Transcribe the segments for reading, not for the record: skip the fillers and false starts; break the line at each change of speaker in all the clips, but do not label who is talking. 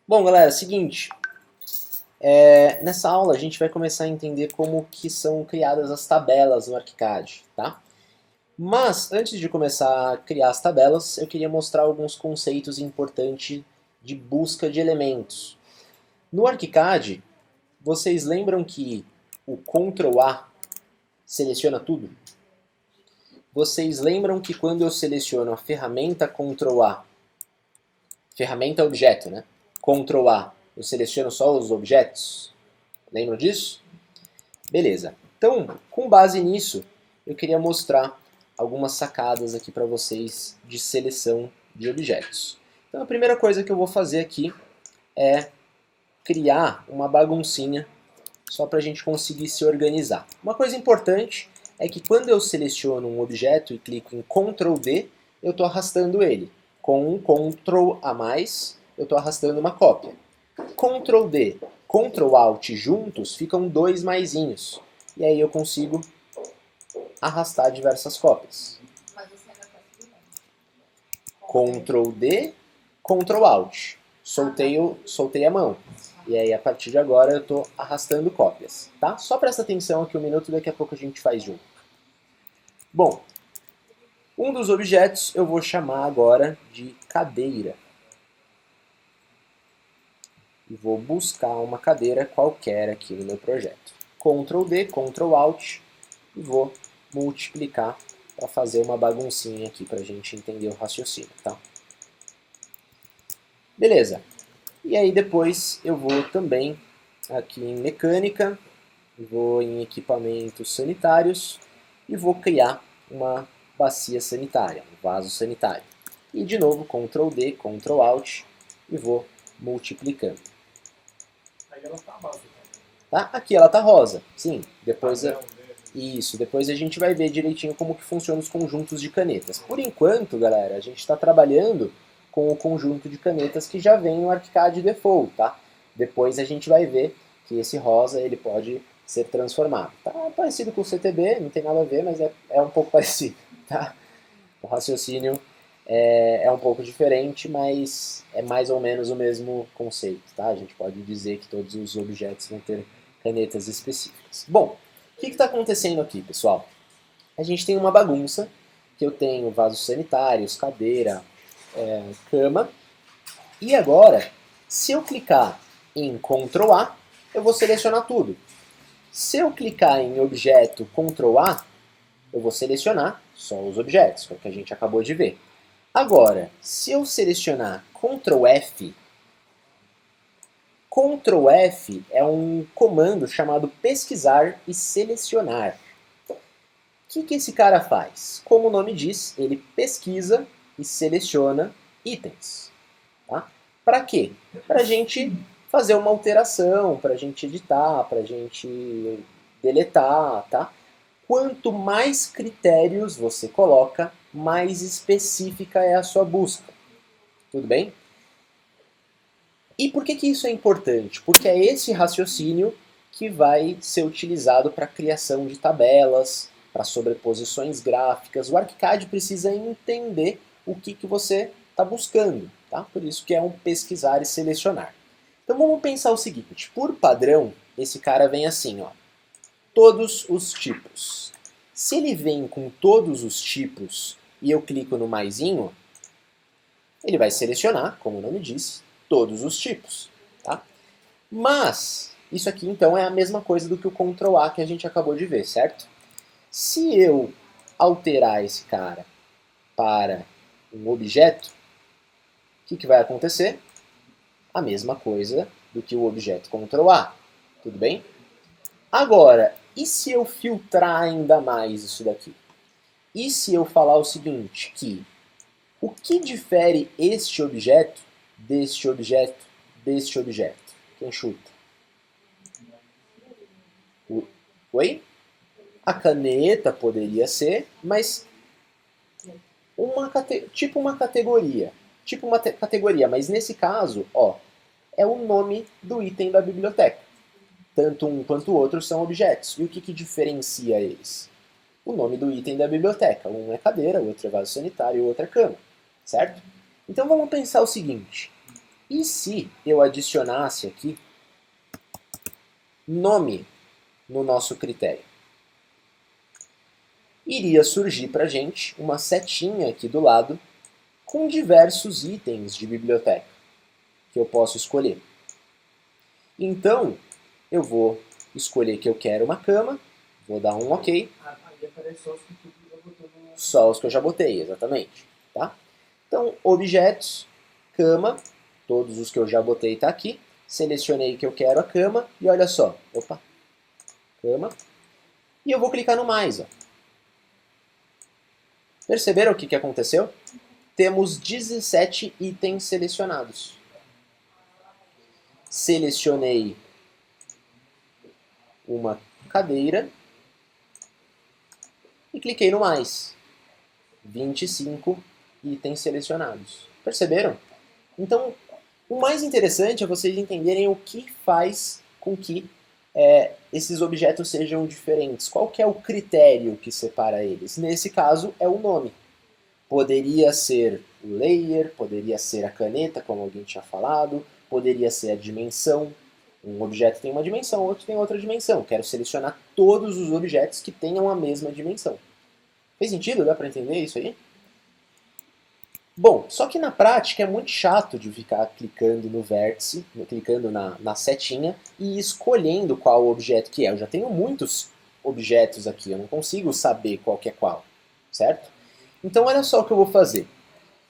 Bom, galera, seguinte, nessa aula a gente vai começar a entender como que são criadas as tabelas no ArchiCAD, tá? Mas, antes de começar a criar as tabelas, eu queria mostrar alguns conceitos importantes de busca de elementos. No ArchiCAD, vocês lembram que o Ctrl A seleciona tudo? Vocês lembram que quando eu seleciono a ferramenta Ctrl A, ferramenta objeto, né? Ctrl A, eu seleciono só os objetos? Lembram disso? Beleza. Então, com base nisso, eu queria mostrar algumas sacadas aqui para vocês de seleção de objetos. Então, a primeira coisa que eu vou fazer aqui é criar uma baguncinha só para a gente conseguir se organizar. Uma coisa importante é que quando eu seleciono um objeto e clico em Ctrl D, eu estou arrastando ele. Com um Ctrl a mais, eu estou arrastando uma cópia. Ctrl D, Ctrl Alt juntos ficam dois maisinhos. E aí eu consigo arrastar diversas cópias. Ctrl D, Ctrl Alt. Soltei a mão. E aí a partir de agora eu estou arrastando cópias. Tá? Só presta atenção aqui um minuto, daqui a pouco a gente faz junto. Bom, um dos objetos eu vou chamar agora de cadeira. E vou buscar uma cadeira qualquer aqui no meu projeto. Ctrl D, Ctrl Alt e vou multiplicar para fazer uma baguncinha aqui para a gente entender o raciocínio, tá? Beleza. E aí depois eu vou também aqui em mecânica, vou em equipamentos sanitários e vou criar uma bacia sanitária, um vaso sanitário. E de novo Ctrl D, Ctrl Alt e vou multiplicando.
Aí ela tá rosa.
Tá? Aqui ela tá rosa, sim. Depois depois a gente vai ver direitinho como que funcionam os conjuntos de canetas. Por enquanto, galera, a gente está trabalhando com o conjunto de canetas que já vem no ArchiCAD Default, tá? Depois a gente vai ver que esse rosa ele pode ser transformado. Tá parecido com o CTB, não tem nada a ver, mas é um pouco parecido, tá? O raciocínio é um pouco diferente, mas é mais ou menos o mesmo conceito, tá? A gente pode dizer que todos os objetos vão ter canetas específicas. Bom, o que está acontecendo aqui, pessoal? A gente tem uma bagunça, que eu tenho vasos sanitários, cadeira, cama, e agora, se eu clicar em Ctrl A, eu vou selecionar tudo. Se eu clicar em objeto Ctrl A, eu vou selecionar só os objetos, que é o que a gente acabou de ver. Agora, se eu selecionar Ctrl F, Ctrl F é um comando chamado pesquisar e selecionar. O que esse cara faz? Como o nome diz, ele pesquisa e seleciona itens. Tá? Para quê? Para a gente fazer uma alteração, para a gente editar, para a gente deletar, tá? Quanto mais critérios você coloca, mais específica é a sua busca. Tudo bem? E por que isso é importante? Porque é esse raciocínio que vai ser utilizado para a criação de tabelas, para sobreposições gráficas. O ArchiCAD precisa entender o que você está buscando, tá? Por isso que é um pesquisar e selecionar. Então vamos pensar o seguinte, por padrão, esse cara vem assim, ó, todos os tipos. Se ele vem com todos os tipos e eu clico no maisinho, ele vai selecionar, como o nome diz, todos os tipos. Tá? Mas, isso aqui então é a mesma coisa do que o Ctrl A que a gente acabou de ver, certo? Se eu alterar esse cara para um objeto, o que vai acontecer? A mesma coisa do que o objeto Ctrl A. Tudo bem? Agora, e se eu filtrar ainda mais isso daqui? E se eu falar o seguinte, que o que difere este objeto deste objeto deste objeto? Quem chuta? Oi? A caneta poderia ser, mas tipo uma categoria. Tipo uma categoria, mas nesse caso, ó, é o nome do item da biblioteca. Tanto um quanto o outro são objetos. E o que diferencia eles? O nome do item da biblioteca. Um é cadeira, o outro é vaso sanitário e o outro é cama. Certo? Então vamos pensar o seguinte. E se eu adicionasse aqui nome no nosso critério? Iria surgir para a gente uma setinha aqui do lado com diversos itens de biblioteca que eu posso escolher. Então, eu vou escolher que eu quero uma cama, vou dar um OK.
Aí aparece só os que tu já botou no...
Só os que eu já botei, exatamente. Tá? Então, objetos, cama, todos os que eu já botei tá aqui. Selecionei que eu quero a cama e olha só. Opa, cama. E eu vou clicar no mais. Ó. Perceberam o que aconteceu? Temos 17 itens selecionados. Selecionei uma cadeira e cliquei no mais. 25 itens selecionados. Perceberam? Então, o mais interessante é vocês entenderem o que faz com que esses objetos sejam diferentes. Qual que é o critério que separa eles? Nesse caso, é o nome. Poderia ser o layer, poderia ser a caneta, como alguém tinha falado, poderia ser a dimensão. Um objeto tem uma dimensão, outro tem outra dimensão. Quero selecionar todos os objetos que tenham a mesma dimensão. Fez sentido? Dá para entender isso aí? Bom, só que na prática é muito chato de ficar clicando no vértice, clicando na setinha e escolhendo qual objeto que é. Eu já tenho muitos objetos aqui, eu não consigo saber qual que é qual, certo? Então olha só o que eu vou fazer.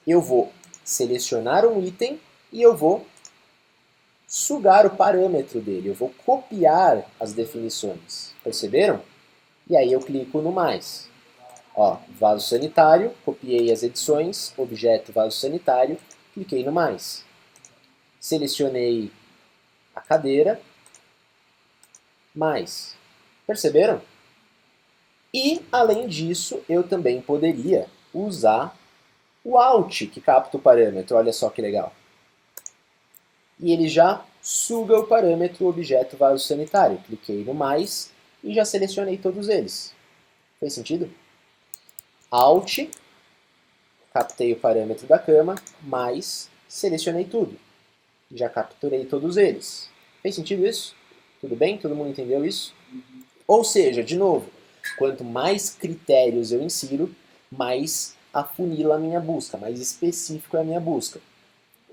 Eu vou selecionar um item e eu vou sugar o parâmetro dele, eu vou copiar as definições. Perceberam? E aí eu clico no mais. Ó, vaso sanitário, copiei as edições, objeto vaso sanitário, cliquei no mais. Selecionei a cadeira, mais. Perceberam? E, além disso, eu também poderia usar o Alt, que capta o parâmetro. Olha só que legal. E ele já suga o parâmetro objeto vaso sanitário. Cliquei no mais e já selecionei todos eles. Fez sentido? Alt, captei o parâmetro da cama, mais selecionei tudo. Já capturei todos eles. Fez sentido isso? Tudo bem? Todo mundo entendeu isso? Ou seja, de novo, quanto mais critérios eu insiro, mais afunila a minha busca, mais específico é a minha busca.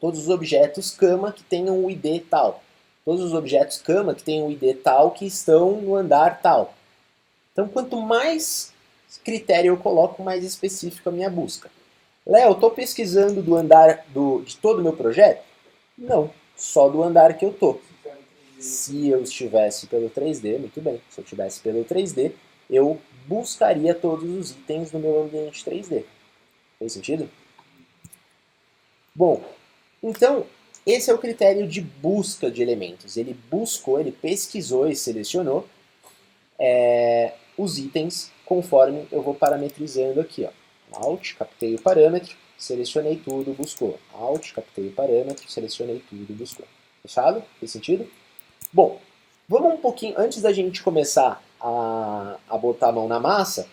Todos os objetos cama que tenham o ID tal. Todos os objetos cama que tenham o ID tal que estão no andar tal. Então, quanto mais critério eu coloco, mais específico a minha busca. Léo, estou pesquisando do andar de todo o meu projeto? Não, só do andar que eu estou. Se eu estivesse pelo 3D, muito bem. Se eu estivesse pelo 3D, eu buscaria todos os itens no meu ambiente 3D. Fez sentido? Bom, então, esse é o critério de busca de elementos. Ele buscou, ele pesquisou e selecionou os itens conforme eu vou parametrizando aqui. Ó. Alt, captei o parâmetro, selecionei tudo, buscou. Alt, captei o parâmetro, selecionei tudo, buscou. Fechado? Fez sentido? Bom, vamos um pouquinho, antes da gente começar a botar a mão na massa,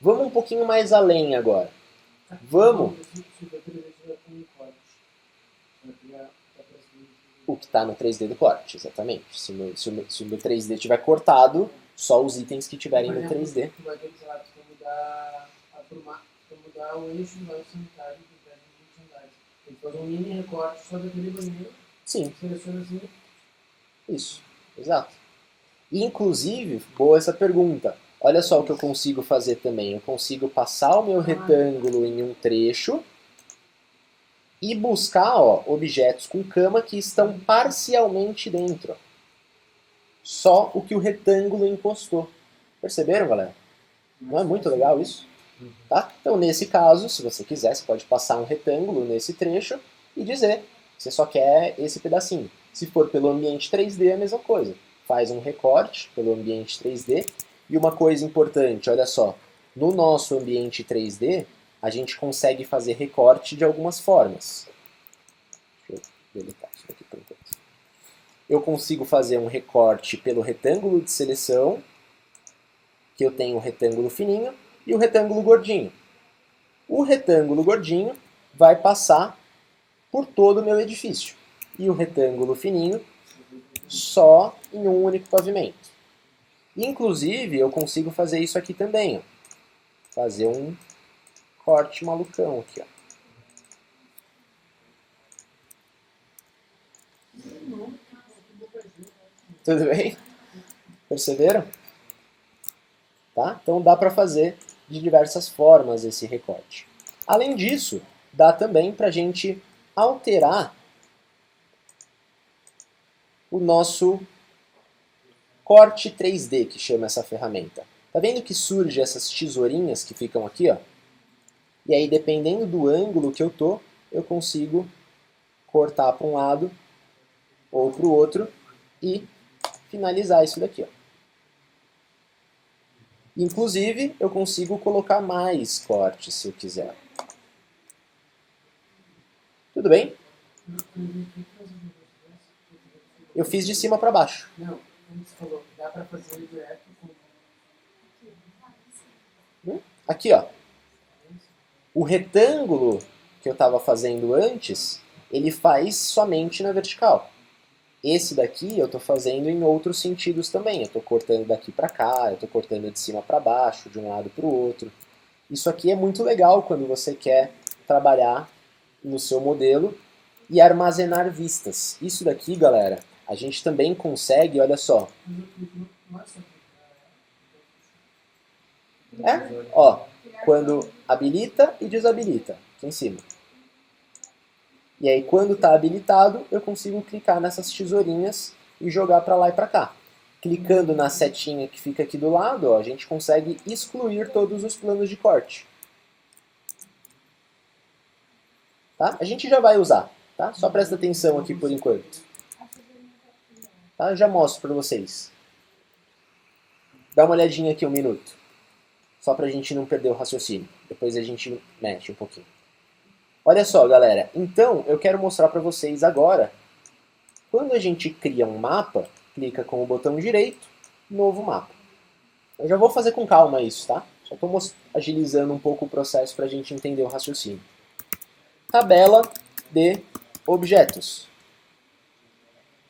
vamos um pouquinho mais além agora. Vamos. O que está no 3D do corte, exatamente. Se o meu 3D estiver cortado, só os itens que tiverem no 3D.
Tu vai ter que, sei lá, mudar o eixo do vaso sanitário do prédio de 20 andares. Tem que fazer um mini recorte só daquele banheiro.
Sim.
Seleciona assim.
Isso, exato. Inclusive, boa essa pergunta. Olha só o que eu consigo fazer também. Eu consigo passar o meu retângulo em um trecho e buscar objetos com cama que estão parcialmente dentro. Só o que o retângulo encostou. Perceberam, galera? Não é muito legal isso? Tá? Então, nesse caso, se você quiser, você pode passar um retângulo nesse trecho e dizer que você só quer esse pedacinho. Se for pelo ambiente 3D, é a mesma coisa. Faz um recorte pelo ambiente 3D. E uma coisa importante, olha só. No nosso ambiente 3D, a gente consegue fazer recorte de algumas formas. Deixa eu deletar isso aqui por enquanto. Eu consigo fazer um recorte pelo retângulo de seleção, que eu tenho o retângulo fininho e o retângulo gordinho. O retângulo gordinho vai passar por todo o meu edifício. e o retângulo fininho só em um único pavimento. Inclusive, eu consigo fazer isso aqui também, ó. Fazer um corte malucão aqui, ó. Tudo bem? Perceberam? Tá? Então dá para fazer de diversas formas esse recorte. Além disso, dá também para a gente alterar o nosso corte 3D, que chama essa ferramenta. Tá vendo que surge essas tesourinhas que ficam aqui, ó? E aí, dependendo do ângulo que eu tô, eu consigo cortar para um lado ou para o outro e finalizar isso daqui, ó. Inclusive, eu consigo colocar mais cortes se eu quiser. Tudo bem? Eu fiz de cima para baixo.
Não, como você falou, dá pra fazer direto com...
Aqui, ó. O retângulo que eu estava fazendo antes, ele faz somente na vertical. Esse daqui eu estou fazendo em outros sentidos também. Eu estou cortando daqui para cá, eu estou cortando de cima para baixo, de um lado para o outro. Isso aqui é muito legal quando você quer trabalhar no seu modelo e armazenar vistas. Isso daqui, galera, a gente também consegue, olha só. Ó, quando habilita e desabilita, aqui em cima. E aí, quando está habilitado, eu consigo clicar nessas tesourinhas e jogar para lá e para cá. Clicando na setinha que fica aqui do lado, ó, a gente consegue excluir todos os planos de corte. Tá? A gente já vai usar, tá? Só presta atenção aqui por enquanto. Tá? Eu já mostro para vocês. Dá uma olhadinha aqui um minuto. Só para a gente não perder o raciocínio. Depois a gente mexe um pouquinho. Olha só, galera. Então, eu quero mostrar para vocês agora. Quando a gente cria um mapa, clica com o botão direito, novo mapa. Eu já vou fazer com calma isso, tá? Só estou agilizando um pouco o processo para a gente entender o raciocínio. Tabela de objetos.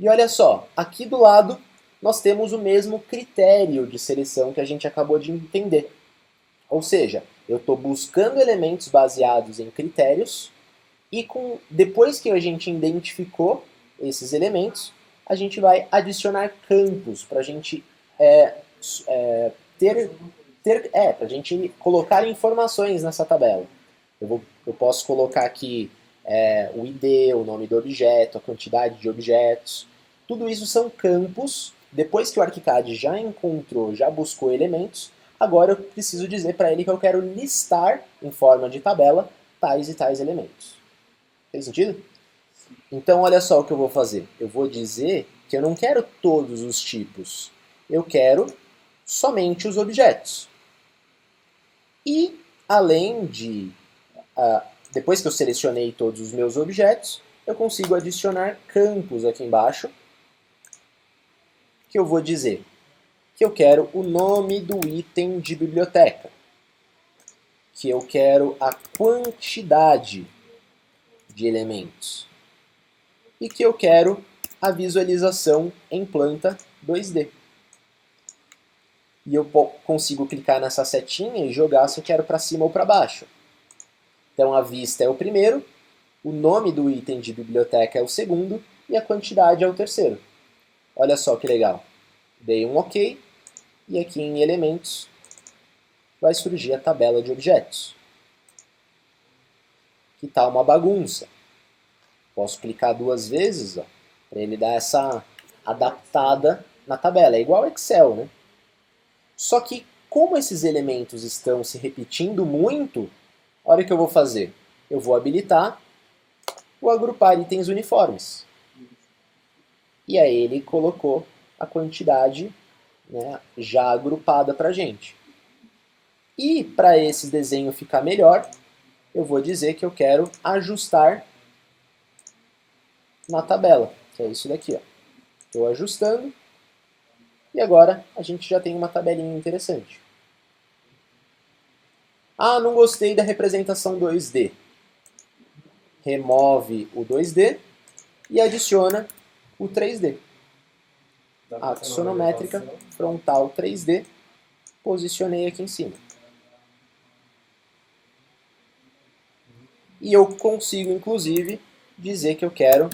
E olha só, aqui do lado nós temos o mesmo critério de seleção que a gente acabou de entender. Ou seja, eu estou buscando elementos baseados em critérios e depois que a gente identificou esses elementos, a gente vai adicionar campos para a gente para a gente colocar informações nessa tabela. Eu posso colocar aqui o ID, o nome do objeto, a quantidade de objetos. Tudo isso são campos. Depois que o ArchiCAD já encontrou, já buscou elementos, agora eu preciso dizer para ele que eu quero listar, em forma de tabela, tais e tais elementos. Fez sentido? Então, olha só o que eu vou fazer. Eu vou dizer que eu não quero todos os tipos. Eu quero somente os objetos. E, além de... depois que eu selecionei todos os meus objetos, eu consigo adicionar campos aqui embaixo, que eu vou dizer que eu quero o nome do item de biblioteca, que eu quero a quantidade de elementos e que eu quero a visualização em planta 2D. E eu consigo clicar nessa setinha e jogar se eu quero para cima ou para baixo. Então a vista é o primeiro, o nome do item de biblioteca é o segundo e a quantidade é o terceiro. Olha só que legal. Dei um OK e aqui em elementos vai surgir a tabela de objetos. Que tá uma bagunça. Posso clicar duas vezes para ele dar essa adaptada na tabela. É igual ao Excel, né? Só que como esses elementos estão se repetindo muito, olha o que eu vou fazer. Eu vou habilitar o agrupar itens uniformes. E aí ele colocou a quantidade, né, já agrupada para a gente. E para esse desenho ficar melhor, eu vou dizer que eu quero ajustar na tabela, que é isso daqui. Estou ajustando e agora a gente já tem uma tabelinha interessante. Ah, não gostei da representação 2D. Remove o 2D e adiciona o 3D.
Dá pra fazer uma
Axonométrica,
elevação.
frontal 3D, posicionei aqui em cima. E eu consigo, inclusive, dizer que eu quero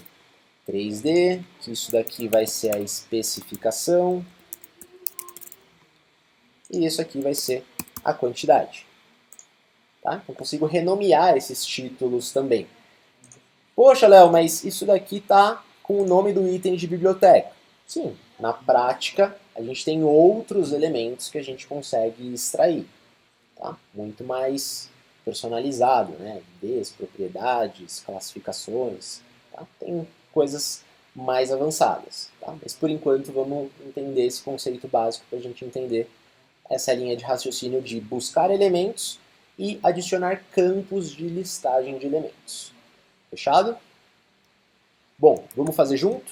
3D, que isso daqui vai ser a especificação, e isso aqui vai ser a quantidade. Tá? Então, consigo renomear esses títulos também. Poxa, Léo, mas isso daqui está com o nome do item de biblioteca. Sim, na prática, a gente tem outros elementos que a gente consegue extrair. Tá? Muito mais personalizado, né? IDs, propriedades, classificações. Tá? Tem coisas mais avançadas. Tá? Mas por enquanto vamos entender esse conceito básico para a gente entender essa linha de raciocínio de buscar elementos e adicionar campos de listagem de elementos. Fechado? Bom, vamos fazer junto?